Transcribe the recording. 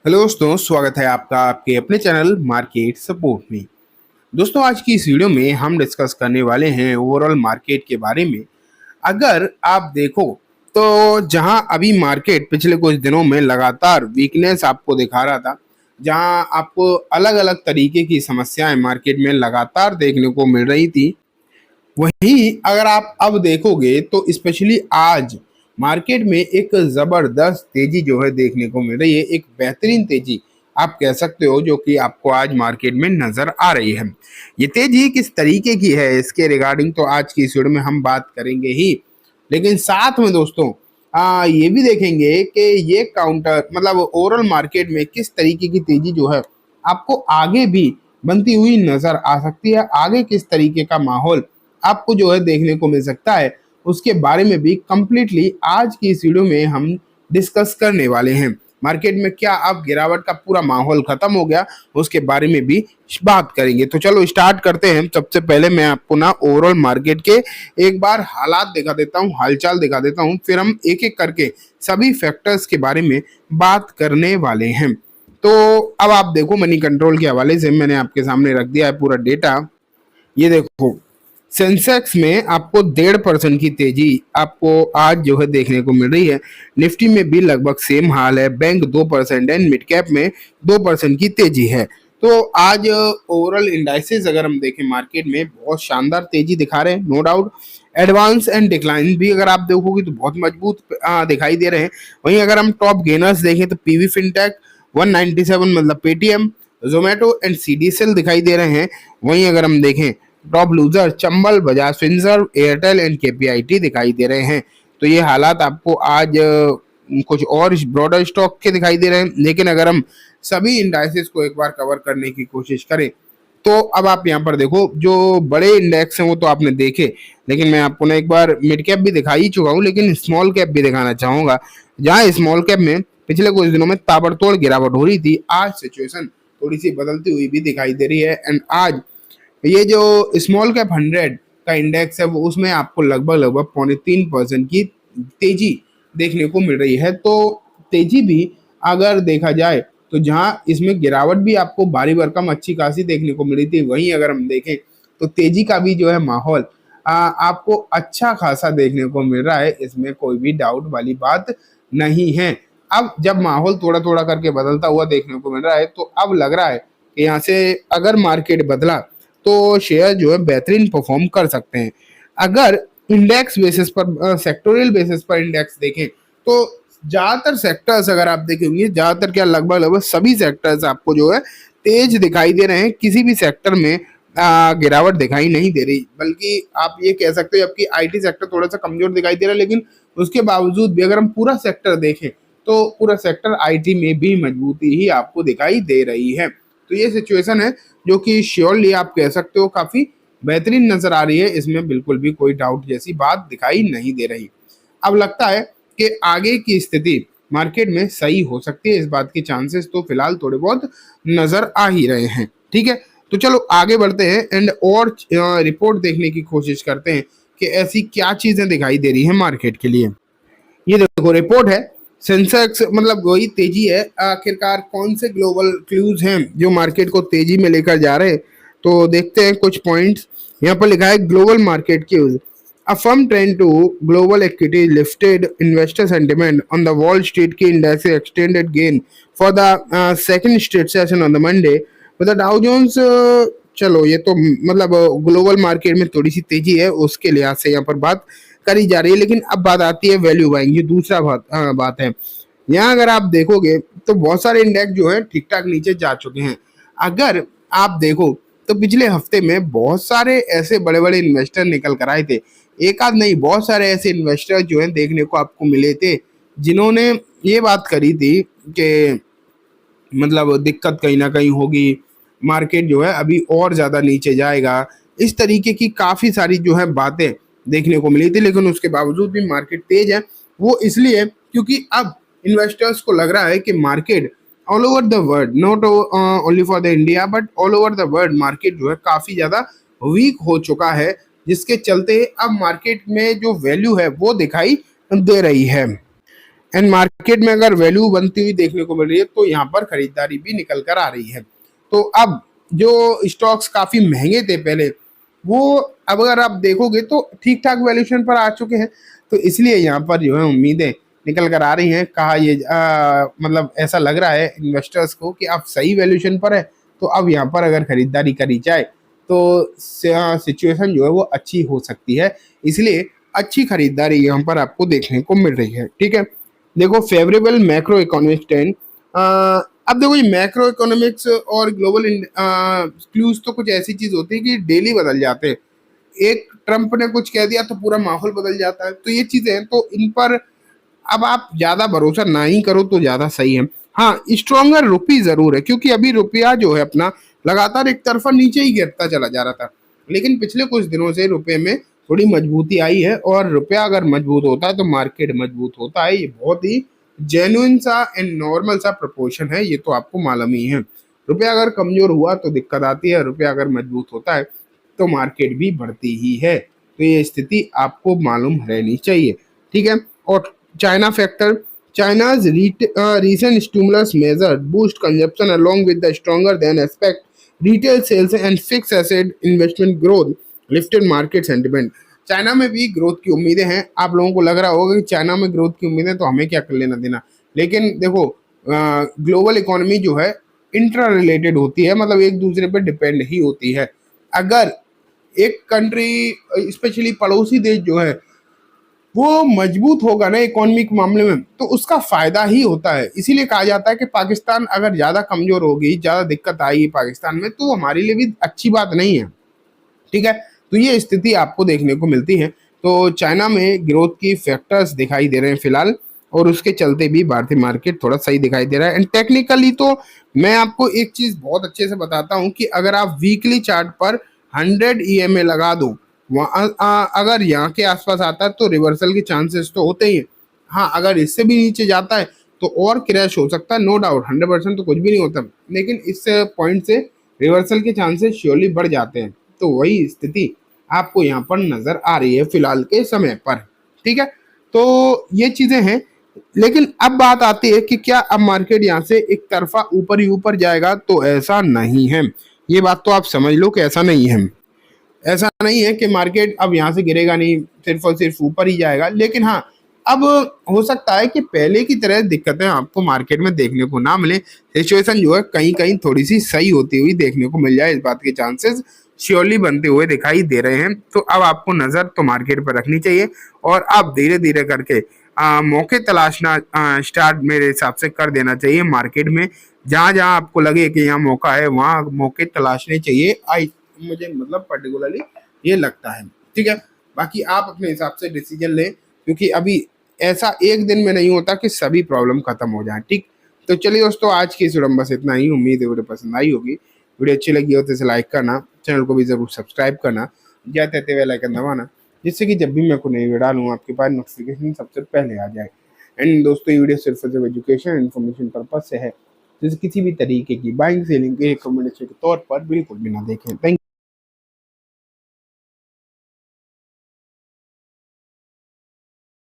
Hello दोस्तों, स्वागत है आपका आपके अपने चैनल मार्केट सपोर्ट में। दोस्तों, आज की इस वीडियो में हम डिस्कस करने वाले हैं ओवरऑल मार्केट के बारे में। अगर आप देखो तो जहां अभी मार्केट पिछले कुछ दिनों में लगातार वीकनेस आपको दिखा रहा था, जहां आपको अलग अलग तरीके की समस्याएं मार्केट में लगातार देखने को मिल रही थी, वहीं अगर आप अब देखोगे तो स्पेशली आज मार्केट में एक जबरदस्त तेजी जो है देखने को मिल रही है। एक बेहतरीन तेजी आप कह सकते हो जो कि आपको आज मार्केट में नजर आ रही है। ये तेजी किस तरीके की है इसके रिगार्डिंग तो आज की इस वीडियो में हम बात करेंगे ही, लेकिन साथ में दोस्तों ये भी देखेंगे कि ये काउंटर मतलब ओवरऑल मार्केट में किस तरीके की तेजी जो है आपको आगे भी बनती हुई नजर आ सकती है। आगे किस तरीके का माहौल आपको जो है देखने को मिल सकता है, उसके बारे में भी कंप्लीटली आज की इस वीडियो में हम डिस्कस करने वाले हैं। मार्केट में क्या अब गिरावट का पूरा माहौल खत्म हो गया, उसके बारे में भी बात करेंगे। तो चलो स्टार्ट करते हैं। सबसे पहले मैं आपको ना ओवरऑल मार्केट के एक बार हालात दिखा देता हूँ, हालचाल दिखा देता हूँ, फिर हम एक एक करके सभी फैक्टर्स के बारे में बात करने वाले हैं। तो अब आप देखो, मनी कंट्रोल के हवाले से मैंने आपके सामने रख दिया है पूरा डेटा। ये देखो, सेंसेक्स में आपको 1.5% की तेजी आपको आज जो है देखने को मिल रही है। निफ्टी में भी लगभग सेम हाल है, बैंक 2% है, मिड कैप में 2% की तेजी है। तो आज ओवरऑल इंडाइसेस अगर हम देखें मार्केट में बहुत शानदार तेजी दिखा रहे हैं, no doubt. Advance and decline भी अगर आप देखोगे तो बहुत मजबूत दिखाई दे रहे हैं। वहीं अगर हम टॉप गेनर्स देखें तो पीवी फिनटेक 197 मतलब पेटीएम, जोमेटो एंड सीडीएसएल दिखाई दे रहे हैं। वहीं अगर हम देखें top loser Chambal, Bajaj Finserv, Airtel and KPIT दिखाई दे रहे हैं। तो ये हालात आपको आज कुछ और ब्रॉडर स्टॉक के दिखाई दे रहे हैं। लेकिन अगर हम सभी इंडाइसेस को एक बार कवर करने की कोशिश करें तो अब आप यहाँ पर देखो, जो बड़े इंडेक्स हैं वो तो आपने देखे, लेकिन मैं आपको ना एक बार मिड कैप भी दिखा ही चुका हूँ, लेकिन स्मॉल कैप भी दिखाना चाहूंगा। जहाँ स्मॉल कैप में पिछले कुछ दिनों में ताबड़तोड़ गिरावट हो रही थी, आज सिचुएशन थोड़ी सी बदलती हुई भी दिखाई दे रही है। एंड आज ये जो स्मॉल कैप 100 का इंडेक्स है वो उसमें आपको लगभग लगभग 0.3% की तेजी देखने को मिल रही है। तो तेजी भी अगर देखा जाए तो जहां इसमें गिरावट भी आपको भारी भरकम अच्छी खासी देखने को मिली थी, वहीं अगर हम देखें तो तेजी का भी जो है माहौल आपको अच्छा खासा देखने को मिल रहा है। इसमें कोई भी डाउट वाली बात नहीं है। अब जब माहौल थोड़ा थोड़ा करके बदलता हुआ देखने को मिल रहा है तो अब लग रहा है कि यहाँ से अगर मार्केट बदला तो शेयर जो है बेहतरीन परफॉर्म कर सकते हैं। अगर इंडेक्स बेसिस पर सेक्टोरियल बेसिस पर इंडेक्स देखें तो ज्यादातर सेक्टर्स अगर आप देखेंगे, ज्यादातर क्या लगभग लगभग सभी सेक्टर्स आपको जो है तेज दिखाई दे रहे हैं। किसी भी सेक्टर में गिरावट दिखाई नहीं दे रही, बल्कि आप ये कह सकते हो आपकी आईटी सेक्टर थोड़ा सा कमजोर दिखाई दे रहा है। लेकिन उसके बावजूद भी अगर हम पूरा सेक्टर देखें तो पूरा सेक्टर आईटी में भी मजबूती ही आपको दिखाई दे रही है। तो ये सिचुएशन है जो कि श्योरली आप कह सकते हो काफी बेहतरीन नजर आ रही है। इसमें बिल्कुल भी कोई डाउट जैसी बात दिखाई नहीं दे रही। अब लगता है कि आगे की स्थिति मार्केट में सही हो सकती है, इस बात के चांसेस तो फिलहाल थोड़े बहुत नजर आ ही रहे हैं। ठीक है, तो चलो आगे बढ़ते हैं एंड और रिपोर्ट देखने की कोशिश करते हैं कि ऐसी क्या चीजें दिखाई दे रही है मार्केट के लिए। ये देखो, रिपोर्ट है सेंसेक्स मतलब वही तेजी है। आखिरकार कौन से ग्लोबल क्लूज हैं जो मार्केट को तेजी में लेकर जा रहे हैं, तो देखते हैं कुछ पॉइंट्स। यहाँ पर लिखा है global market cues, a firm trend to global equity lifted investor sentiment on the Wall Street key index extended gain for the second straight session on the Monday with the Dow Jones चलो ये तो मतलब global market में थोड़ी सी तेजी है उसके लिहाज से यहाँ पर बात करी जा रही है। लेकिन अब बात आती है वैल्यू बाइंग, ये दूसरा बात है। यहाँ अगर आप देखोगे तो बहुत सारे इंडेक्स जो है ठीक ठाक नीचे जा चुके हैं। अगर आप देखो तो पिछले हफ्ते में बहुत सारे ऐसे बड़े बड़े इन्वेस्टर निकल कर आए थे। एक आध नहीं, बहुत सारे ऐसे इन्वेस्टर जो हैं देखने को आपको मिले थे जिन्होंने ये बात करी थी कि मतलब दिक्कत कहीं ना कहीं होगी, मार्केट जो है अभी और ज्यादा नीचे जाएगा। इस तरीके की काफी सारी जो है बातें देखने को मिली थी। लेकिन उसके बावजूद भी मार्केट तेज है, वो इसलिए क्योंकि अब इन्वेस्टर्स को लग रहा है कि market all over the world, not only for the India but all over the world, market जो है काफी ज्यादा वीक हो चुका है, जिसके चलते अब मार्केट में जो वैल्यू है वो दिखाई दे रही है। एंड मार्केट में अगर वैल्यू बनती हुई देखने को मिल रही है तो यहाँ पर खरीदारी भी निकल कर आ रही है। तो अब जो स्टॉक्स काफी महंगे थे पहले, वो अब अगर आप देखोगे तो ठीक ठाक वैल्यूएशन पर आ चुके हैं। तो इसलिए यहाँ पर जो है उम्मीदें निकल कर आ रही हैं। कहा ये मतलब ऐसा लग रहा है इन्वेस्टर्स को कि अब सही वैल्यूएशन पर है, तो अब यहाँ पर अगर खरीदारी करी जाए तो सिचुएशन जो है वो अच्छी हो सकती है। इसलिए अच्छी खरीदारी यहाँ पर आपको देखने को मिल रही है। ठीक है, देखो फेवरेबल मैक्रो इकोनॉमिक ट्रेंड। अब देखो ये मैक्रो इकोनॉमिक्स और ग्लोबल क्लूज तो कुछ ऐसी चीज होती है कि डेली बदल जाते हैं। एक ट्रम्प ने कुछ कह दिया तो पूरा माहौल बदल जाता है। तो ये चीजें हैं, तो इन पर अब आप ज्यादा भरोसा ना ही करो तो ज्यादा सही है। हाँ, स्ट्रॉन्गर रुपी जरूर है, क्योंकि अभी रुपया जो है अपना लगातार एक तरफा नीचे ही गिरता चला जा रहा था, लेकिन पिछले कुछ दिनों से रुपये में थोड़ी मजबूती आई है। और रुपया अगर मजबूत होता है तो मार्केट मजबूत होता है। ये बहुत ही जेन्युइन सा एंड नॉर्मल सा प्रपोर्शन है, ये तो आपको मालूम ही है। रुपया अगर कमजोर हुआ तो दिक्कत आती है, रुपया अगर मजबूत होता है तो मार्केट भी बढ़ती ही है। तो ये स्थिति आपको मालूम रहनी चाहिए। ठीक है, और China factor, China's recent stimulus measure boost consumption along with the stronger than expect retail sales and fixed asset investment growth lifted market sentiment। China में भी ग्रोथ की उम्मीदें हैं। आप लोगों को लग रहा होगा कि चाइना में ग्रोथ की उम्मीदें तो हमें क्या कर लेना देना, लेकिन देखो ग्लोबल इकोनॉमी जो है इंट्रा रिलेटेड होती है, मतलब एक दूसरे पर डिपेंड ही होती है। अगर एक कंट्री स्पेशली पड़ोसी देश जो है वो मजबूत होगा ना इकोनॉमिक मामले में, तो उसका फायदा ही होता है। इसीलिए कहा जाता है कि पाकिस्तान अगर ज्यादा कमजोर होगी, ज्यादा दिक्कत आएगी पाकिस्तान में, तो हमारे लिए भी अच्छी बात नहीं है। ठीक है, तो ये स्थिति आपको देखने को मिलती है। तो चाइना में ग्रोथ की फैक्टर्स दिखाई दे रहे हैं फिलहाल, और उसके चलते भी भारतीय मार्केट थोड़ा सही दिखाई दे रहा है। एंड टेक्निकली तो मैं आपको एक चीज बहुत अच्छे से बताता हूँ कि अगर आप वीकली चार्ट पर 100 EMA लगा दो, अगर यहाँ के आसपास आता है तो रिवर्सल के चांसेस तो होते ही हैं। हाँ, अगर इससे भी नीचे जाता है तो और क्रैश हो सकता है, नो डाउट। 100% तो कुछ भी नहीं होता, लेकिन इस पॉइंट से रिवर्सल के चांसेस श्योरली बढ़ जाते हैं। तो वही स्थिति आपको यहाँ पर नजर आ रही है फिलहाल के समय पर। ठीक है, तो ये चीजें हैं। लेकिन अब बात आती है कि क्या अब मार्केट यहाँ से एक तरफा ऊपर ही ऊपर जाएगा, तो ऐसा नहीं है। ये बात तो आप समझ लो कि ऐसा नहीं है। ऐसा नहीं है कि मार्केट अब यहाँ से गिरेगा नहीं, सिर्फ और सिर्फ ऊपर ही जाएगा। लेकिन हाँ, अब हो सकता है कि पहले की तरह दिक्कतें आपको मार्केट में देखने को ना मिले। सिचुएशन जो है कहीं कहीं थोड़ी सी सही होती हुई देखने को मिल जाए, इस बात के चांसेस श्योरली बनते हुए दिखाई दे रहे हैं। तो अब आपको नजर तो मार्केट पर रखनी चाहिए, और आप धीरे धीरे करके मौके तलाशना स्टार्ट मेरे हिसाब से कर देना चाहिए मार्केट में। जहां जहां आपको लगे कि यहाँ मौका है, वहां मौके तलाशने चाहिए। मुझे मतलब पर्टिकुलरली ये लगता है। ठीक है, बाकी आप अपने हिसाब से डिसीजन लें, क्योंकि अभी ऐसा एक दिन में नहीं होता कि सभी प्रॉब्लम खत्म हो जाए। ठीक, तो चलिए दोस्तों, आज की इस वीडियो में बस इतना ही। उम्मीद है वीडियो पसंद आई होगी। वीडियो अच्छी लगी हो तो इसे लाइक करना, चैनल को भी जरूर सब्सक्राइब करना, जाते रहते बेल आइकन दबाना, जिससे कि जब भी मैं कोई नई वीडियो डालूँ आपके पास नोटिफिकेशन सबसे पहले आ जाए। एंड दोस्तों, ये वीडियो सिर्फ एजुकेशन इन्फॉर्मेशन पर्पज से है, जैसे किसी भी तरीके की बाइंग सेलिंग के रिकमेंडेशन के तौर पर बिल्कुल भी ना देखें। थैंक